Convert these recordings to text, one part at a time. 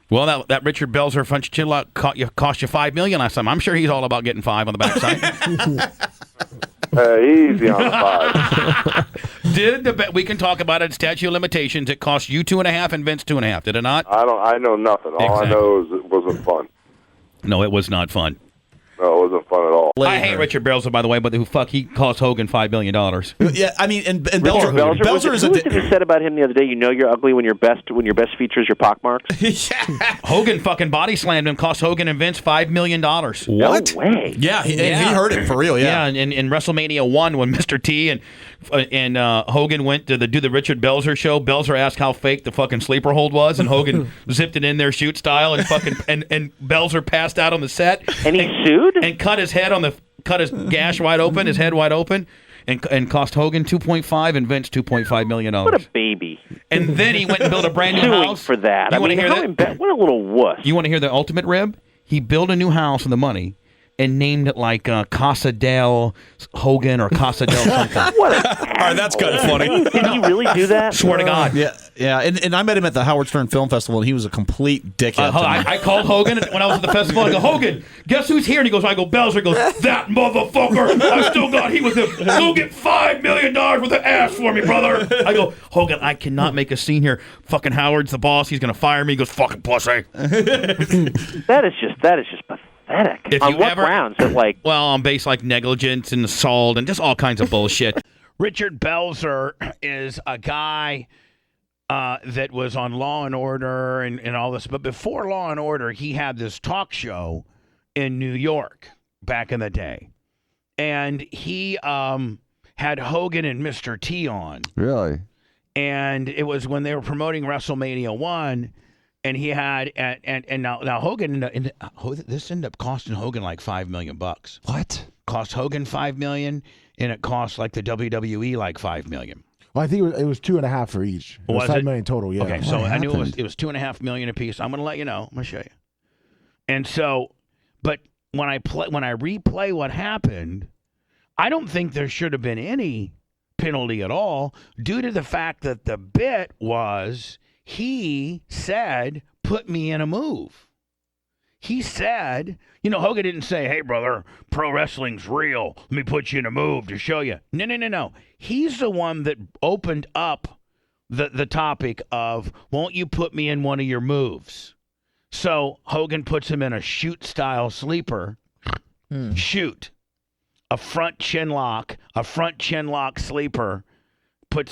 Well, that Richard Belzer French chinlock cost you $5 million last time. I'm sure he's all about getting 5 on the backside. Easy on the 5. We can talk about it. Statute of limitations. It cost you 2.5 and Vince 2.5. Did it not? I know nothing. All I know is it wasn't fun. No, it was not fun. No, it wasn't fun at all. I hate Richard Belzer, by the way, but he cost Hogan $5 million. Yeah, I mean, and Belzer is who said about him the other day, you know you're ugly when your best features your pockmarks? Yeah. Hogan fucking body slammed him, cost Hogan and Vince $5 million. What? No way. Yeah, he heard it for real, yeah. Yeah, and in WrestleMania 1, when Mr. T and Hogan went to do the Richard Belzer show, Belzer asked how fake the fucking sleeper hold was, and Hogan zipped it in there shoot style, and fucking and Belzer passed out on the set. And he sued? And cut his gash wide open, his head wide open, and cost Hogan 2.5 and Vince $2.5 million. What a baby! And then he went and built a brand new house for that. You want to hear that? What a little wuss! You want to hear the ultimate rib? He built a new house with the money and named it like Casa del Hogan or Casa del something. All right, that's kind of funny. Did he really do that? Swear to God. Yeah. And I met him at the Howard Stern Film Festival, and he was a complete dickhead. I called Hogan when I was at the festival. I go, Hogan, guess who's here? And he goes, Belzer. He goes, that motherfucker. I still got, he was there. Go get $5 million worth of ass for me, brother. I go, Hogan, I cannot make a scene here. Fucking Howard's the boss. He's going to fire me. He goes, fucking pussy. That is just pathetic. On what grounds? Well, on base like negligence and assault and just all kinds of bullshit. Richard Belzer is a guy that was on Law and Order and all this. But before Law and Order, he had this talk show in New York back in the day. And he had Hogan and Mr. T on. Really? And it was when they were promoting WrestleMania 1. And he had, and now Hogan, this ended up costing Hogan like $5 million. What? Cost Hogan $5 million, and it cost like the WWE like $5 million. Well, I think it was 2.5 for each. It was $5 million total. Yeah. Okay, so I knew it was $2.5 million a piece. I'm going to let you know. I'm going to show you. And so, but when I replay what happened, I don't think there should have been any penalty at all, due to the fact that the bit was. He said, put me in a move. He said, Hogan didn't say, hey, brother, pro wrestling's real. Let me put you in a move to show you. No. He's the one that opened up the topic of, won't you put me in one of your moves? So Hogan puts him in a shoot-style sleeper. Shoot. A front chinlock sleeper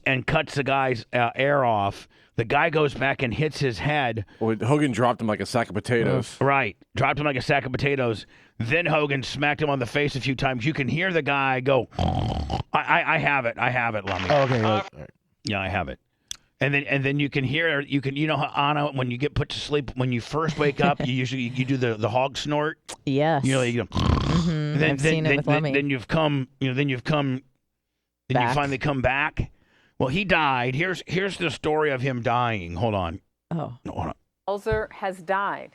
and cuts the guy's air off. The guy goes back and hits his head. Well, Hogan dropped him like a sack of potatoes. Right. Dropped him like a sack of potatoes. Then Hogan smacked him on the face a few times. You can hear the guy go, I have it, Lummy. Oh, okay. Yeah, I have it. And then you can hear, how Anna, when you get put to sleep, when you first wake up, you do the hog snort. Yes. You go, I've seen it with Lummy. Then you finally come back. Well, he died. Here's the story of him dying. Hold on. Oh. No, hold on. Belzer has died.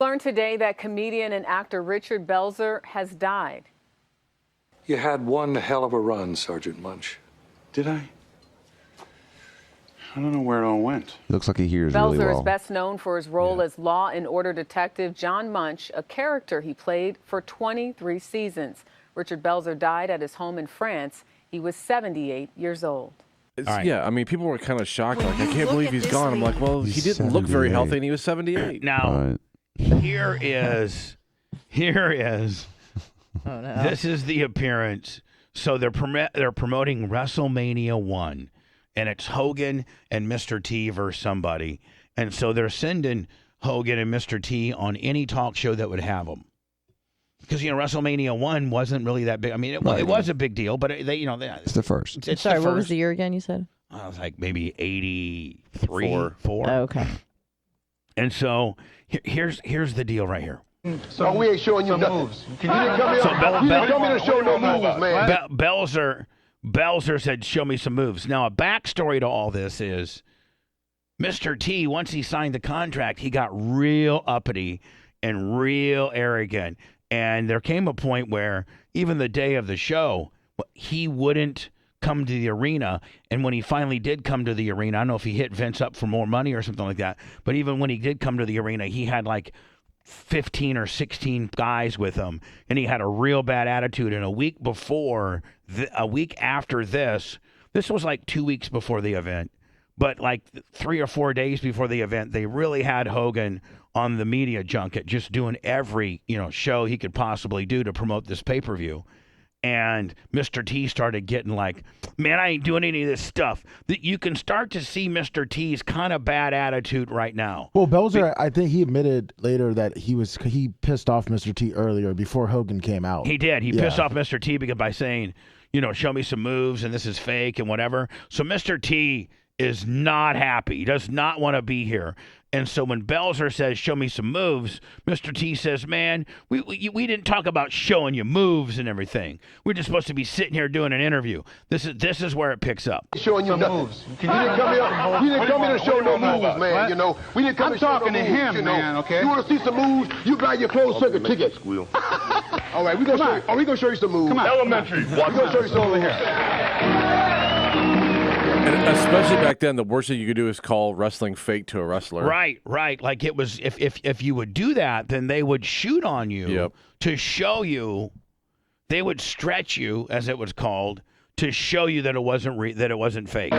Learned today that comedian and actor Richard Belzer has died. You had one hell of a run, Sergeant Munch. Did I? I don't know where it all went. Looks like he hears Belzer really well. is best known for his role as Law and Order detective John Munch, a character he played for 23 seasons. Richard Belzer died at his home in France. He was 78 years old. Right. Yeah, I mean, people were kind of shocked. Like, I can't believe he's gone. I'm like, well, he didn't look very healthy, and he was 78. Now, here is. Oh, no. This is the appearance. So they're promoting WrestleMania 1, and it's Hogan and Mr. T versus somebody. And so they're sending Hogan and Mr. T on any talk show that would have them. Because, WrestleMania 1 wasn't really that big. I mean, it was a big deal, but it's the first. Sorry, what was the year again you said? I was like maybe 83, 4. Oh, okay. And so here's the deal right here. So we ain't showing you nothing. Moves. You didn't come here to show no moves, man. Belzer said, show me some moves. Now, a backstory to all this is Mr. T, once he signed the contract, he got real uppity and real arrogant. And there came a point where even the day of the show, he wouldn't come to the arena. And when he finally did come to the arena, I don't know if he hit Vince up for more money or something like that, but even when he did come to the arena, he had like 15 or 16 guys with him, and he had a real bad attitude. And a week after this was like 2 weeks before the event, but like 3 or 4 days before the event, they really had Hogan on the media junket, just doing every show he could possibly do to promote this pay-per-view. And Mr. T started getting like, man, I ain't doing any of this stuff. You can start to see Mr. T's kind of bad attitude right now. Well, Belzer, I think he admitted later that he pissed off Mr. T earlier before Hogan came out. He did. He pissed off Mr. T by saying, show me some moves and this is fake and whatever. So Mr. T is not happy. He does not want to be here. And so when Belzer says, show me some moves, Mr. T says, man, we didn't talk about showing you moves and everything. We're just supposed to be sitting here doing an interview. This is where it picks up. Showing you moves. You didn't come here to show no moves, man. What? We didn't come. I'm talking to him, man. Okay. You want to see some moves? You buy your closed circuit ticket. Squeal. All right, we gonna show you some moves. Come on. Elementary. We're gonna show you some over here. And especially back then, the worst thing you could do is call wrestling fake to a wrestler. Right. Like it was, if you would do that, then they would shoot on you to show you. They would stretch you, as it was called, to show you that it wasn't fake.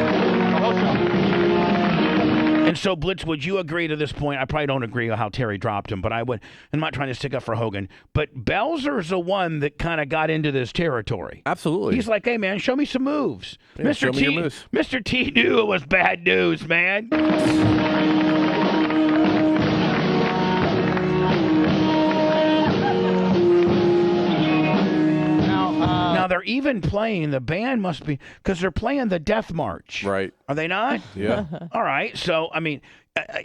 And so, Blitz, would you agree to this point? I probably don't agree on how Terry dropped him, but I would. I'm not trying to stick up for Hogan, but Belzer's the one that kind of got into this territory. Absolutely. He's like, hey, man, show me some moves. Yeah, Mr. T knew it was bad news, man. Now they're even playing, the band must be, because they're playing the Death March. Right. Are they not? Yeah. All right. So, I mean,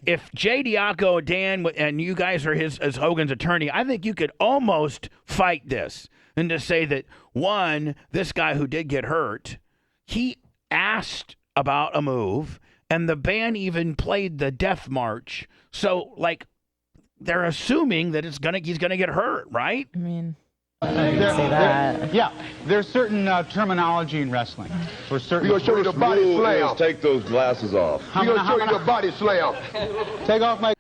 if Jay Diaco, Dan, and you guys are as Hogan's attorney, I think you could almost fight this and to say that, one, this guy who did get hurt, he asked about a move, and the band even played the Death March. So, like, they're assuming that he's gonna get hurt, right? I mean, I didn't say that. Yeah, there's certain terminology in wrestling. For certain. We're gonna show you the body slam. Take those glasses off. We're gonna show you the body slam. Take off my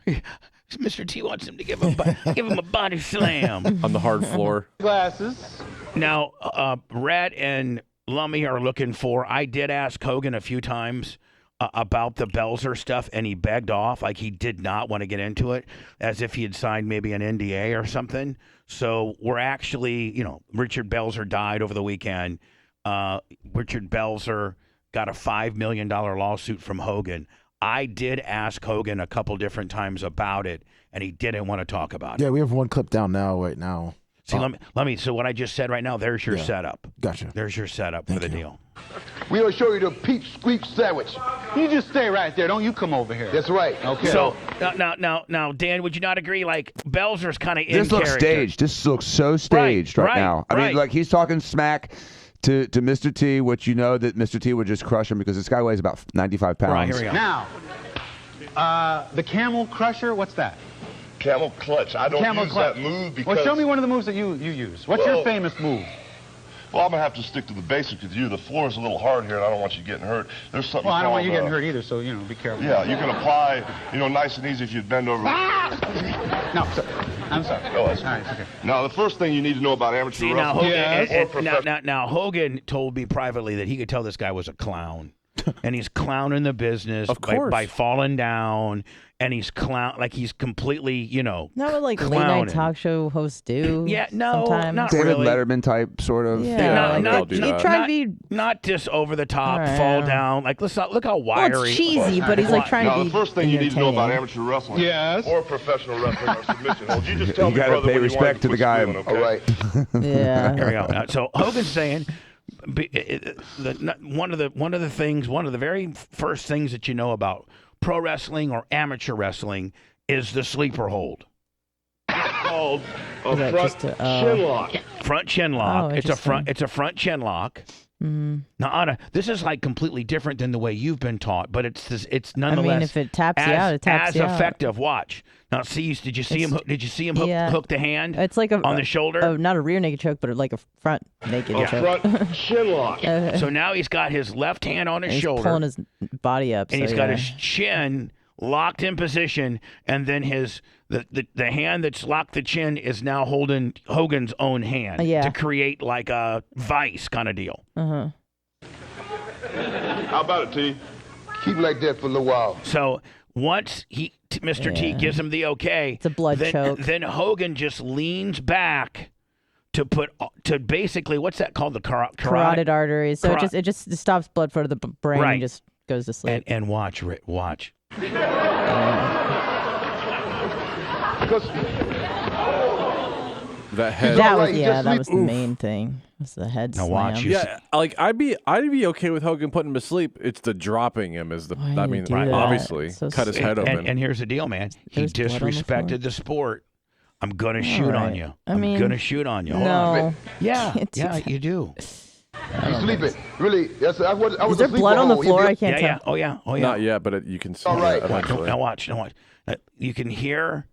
Mr. T wants him to give him a body slam on the hard floor. Glasses. Now, Red and Lummy are looking for. I did ask Hogan a few times about the Belzer stuff, and he begged off. Like, he did not want to get into it, as if he had signed maybe an NDA or something. So we're actually, Richard Belzer died over the weekend. Richard Belzer got a $5 million lawsuit from Hogan. I did ask Hogan a couple different times about it, and he didn't want to talk about it. Yeah, we have one clip down right now. See, let me. So what I just said right now, there's your setup. Gotcha. There's your setup for the deal. We're gonna show you the peach squeak sandwich. You just stay right there. Don't you come over here. That's right. Okay. So now, Dan, would you not agree? Like, Belzer's kind of in This looks character. staged. This looks so staged right now. I mean, like, he's talking smack to Mr. T, which you know that Mr. T would just crush him because this guy weighs about 95 pounds. Right, here we go. Now, the camel crusher, what's that? Camel clutch. I don't use that move because... Well, show me one of the moves that you use. What's your famous move? Well, I'm going to have to stick to the basics with you. The floor is a little hard here, and I don't want you getting hurt. There's something Well, I don't want you getting hurt either, so, be careful. Yeah, you can apply, nice and easy if you bend over. No, sorry. I'm sorry. Oh, that's all right, it's okay. Now, the first thing you need to know about amateur See, now wrestling... Hogan, now Hogan told me privately that he could tell this guy was a clown. And he's clowning the business by falling down, and he's he's completely, Not what like clowning. late night talk show hosts do. Yeah, no, sometimes. not David really. Letterman type, sort of. Yeah, not just over the top, fall down. Like, look how wiry. Well, it's cheesy, but he's like trying to be. The first thing you need to know about amateur wrestling, or professional wrestling or submission. Well, you just tell me, gotta pay respect to the guy. All right. Yeah. Here we go. So Hogan's saying. One of the very first things that you know about pro wrestling or amateur wrestling is the sleeper hold. Called a front chin lock. Front chin lock. Oh, It's a front chin lock. Mm-hmm. Now, Anna, this is like completely different than the way you've been taught, but it's nonetheless. I mean, if it taps you out, it taps you out. As effective. Watch. Now, did you see him? Did you see him hook the hand? It's like on the shoulder. Oh, not a rear naked choke, but like a front naked choke. Front chinlock. So now he's got his left hand on his shoulder, pulling his body up, and he's got his chin locked in position, and then the hand that's locked the chin is now holding Hogan's own hand to create like a vice kind of deal. How about it, T? Keep like that for a little while. So once Mr. T gives him the okay, it's a blood choke. Then Hogan just leans back to basically, what's that called? The carotid artery. So it just stops blood flow to the brain and just goes to sleep. And watch. That head. That was the main thing. It's the head slam. Watch. Like I'd be okay with Hogan putting him to sleep. It's the dropping him is the. I mean, obviously, cut his head open. And here's the deal, man. He disrespected the sport. I'm gonna shoot on you. I'm gonna shoot on you. No. Yeah, you do. He's sleeping. Really? Yes. Is there blood on the floor? I can't tell. Oh yeah. Not yet, but you can see. All right. Eventually. Now watch. You can hear.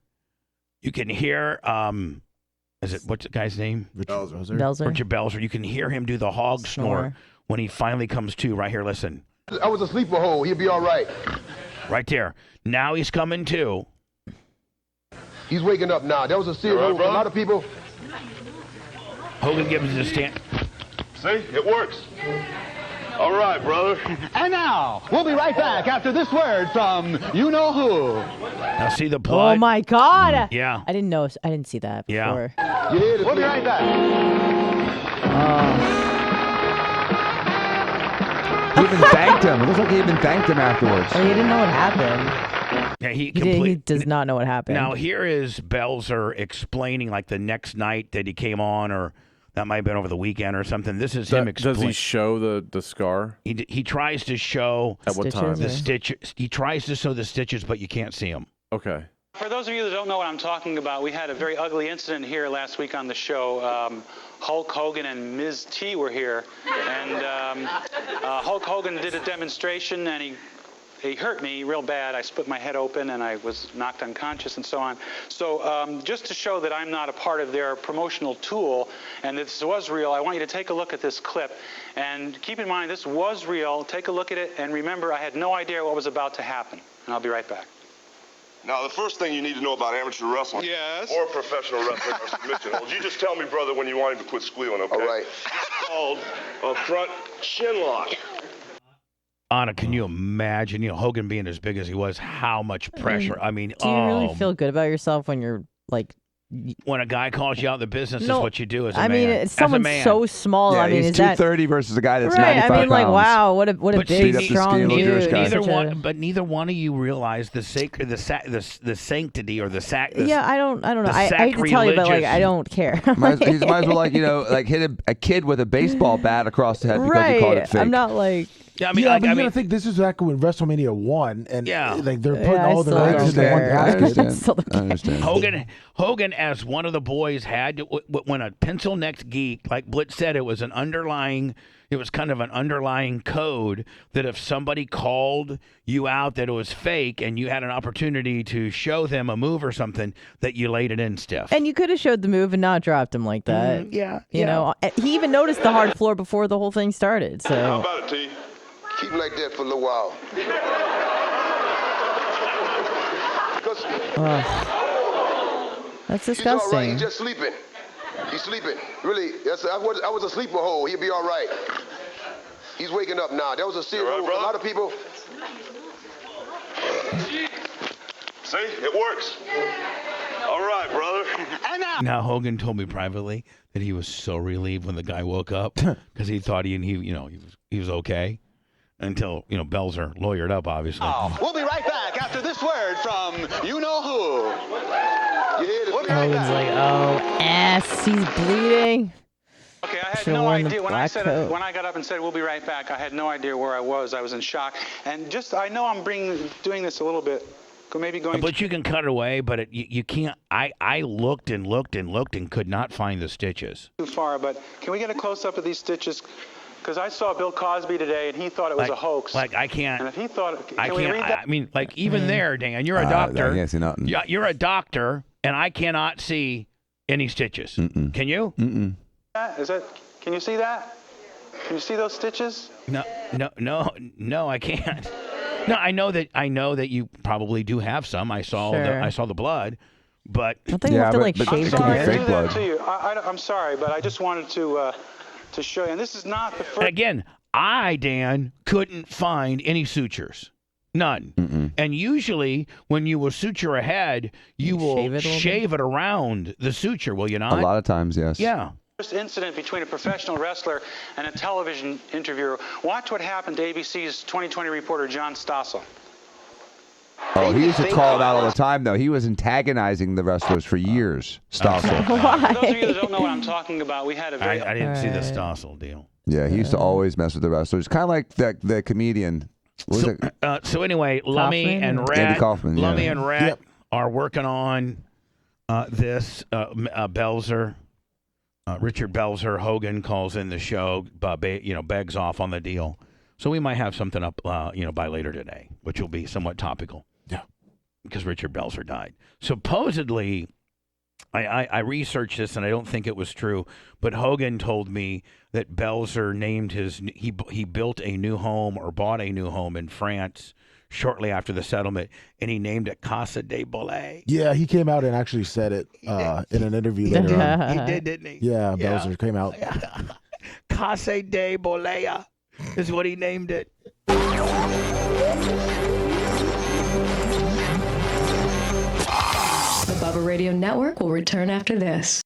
What's the guy's name? Belzer. Richard Belzer. You can hear him do the hog snore when he finally comes to. Right here, listen. I was a sleeper hole. He'll be all right. Right there. Now he's coming to. He's waking up now. That was a serious hole for a lot of people. Hogan gives us a stand. See? It works. All right, brother. And now, we'll be right back after this word from you-know-who. Now see the blood? Oh, my God. Yeah. I didn't see that before. Yeah. We'll be right back. He even thanked him. It looks like he even thanked him afterwards. He didn't know what happened. Yeah, he does not know what happened. Now, here is Belzer explaining, like, the next night that he came on, or that might have been over the weekend or something. This is him explaining. Does he show the scar? He tries to show at what time the stitches. He tries to show the stitches, but you can't see them. Okay. For those of you that don't know what I'm talking about, we had a very ugly incident here last week on the show. Hulk Hogan and Ms. T were here, and Hulk Hogan did a demonstration, and he hurt me real bad. I split my head open, and I was knocked unconscious and so on. So just to show that I'm not a part of their promotional tool and that this was real, I want you to take a look at this clip. And keep in mind, this was real. Take a look at it, and remember, I had no idea what was about to happen. And I'll be right back. Now, the first thing you need to know about amateur wrestling or professional wrestling or submission holds, you just tell me, brother, when you want him to quit squealing, okay? All right. It's called a front chin lock. Anna, can you imagine, Hogan being as big as he was, how much pressure? I mean, do you really feel good about yourself when you're like... When a guy calls you out in the business, is what you do as a man. I mean, it's someone so small. Yeah, I mean, he's is 230 versus a guy that's 95 I mean, like, pounds. wow, what a big, strong dude. But neither one of you realize the sanctity or the Yeah, I don't know. I hate to tell you, but like, I don't care. He might as well, like hit a kid with a baseball bat across the head because he called it fake. I'm not like. Yeah, but you gotta think this is back when WrestleMania 1, and like they're putting all the eggs in one basket. I understand. Hogan, as one of the boys, had to, when a pencil-necked geek, like Blitz said, it was kind of an underlying code that if somebody called you out that it was fake and you had an opportunity to show them a move or something, that you laid it in stiff. And you could have showed the move and not dropped him like that. You know, he even noticed the hard floor before the whole thing started. So. How about it, T? Keep like that for a little while. That's disgusting. He's all right. He's just sleeping. He's sleeping. Really, I was a sleeper hole. He'll be all right. He's waking up now. That was a serious hole for a lot of people. See? It works. All right, brother. Now, Hogan told me privately that he was so relieved when the guy woke up because he thought he was okay. Until, Belzer lawyered up, obviously. We'll be right back after this word from you-know-who. Hogan's like, he's bleeding. Okay, I had no idea. When I got up and said, we'll be right back, I had no idea where I was. I was in shock. And I know I'm doing this a little bit. But you can cut it away, but you can't. I looked and looked and looked and could not find the stitches. Too far, but can we get a close-up of these stitches? Because I saw Bill Cosby today, and he thought it was a hoax. Like, I can't. And if he thought, I can we read that? I mean, like, even there, Dan, you're a doctor. I can't see nothing. You're a doctor, and I cannot see any stitches. Mm-mm. Can you? Mm-mm. Can you see that? Can you see those stitches? No, I can't. No, I know that you probably do have some. I saw the blood, but I think you have to like shave I'm sorry it. to do that to you. I'm sorry, but I just wanted to show you. And this is not the first. Again, Dan, couldn't find any sutures. None. Mm-mm. And usually, when you will suture a head, you will shave it around the suture, will you not? A lot of times, yes. Yeah. First incident between a professional wrestler and a television interviewer. Watch what happened to ABC's 2020 reporter John Stossel. Oh, he used to call it out all the time, though. He was antagonizing the wrestlers for years. Stossel. For those of you that don't know what I'm talking about, we had a very... I didn't see the Stossel deal. Yeah, he used to always mess with the wrestlers. Kind of like the comedian. So anyway, Lummy and Rat, Andy Kaufman, Lummy and Rat are working on this. Belzer, Richard Belzer, Hogan calls in the show, begs off on the deal. So we might have something up, by later today, which will be somewhat topical. Yeah, because Richard Belzer died. Supposedly, I researched this and I don't think it was true, but Hogan told me that Belzer named he built a new home or bought a new home in France shortly after the settlement, and he named it Casa de Bolay. Yeah, he came out and actually said it in an interview later on. He did, didn't he? Yeah, Belzer came out. Casa de Bolea is what he named it. The Bubba Radio Network will return after this.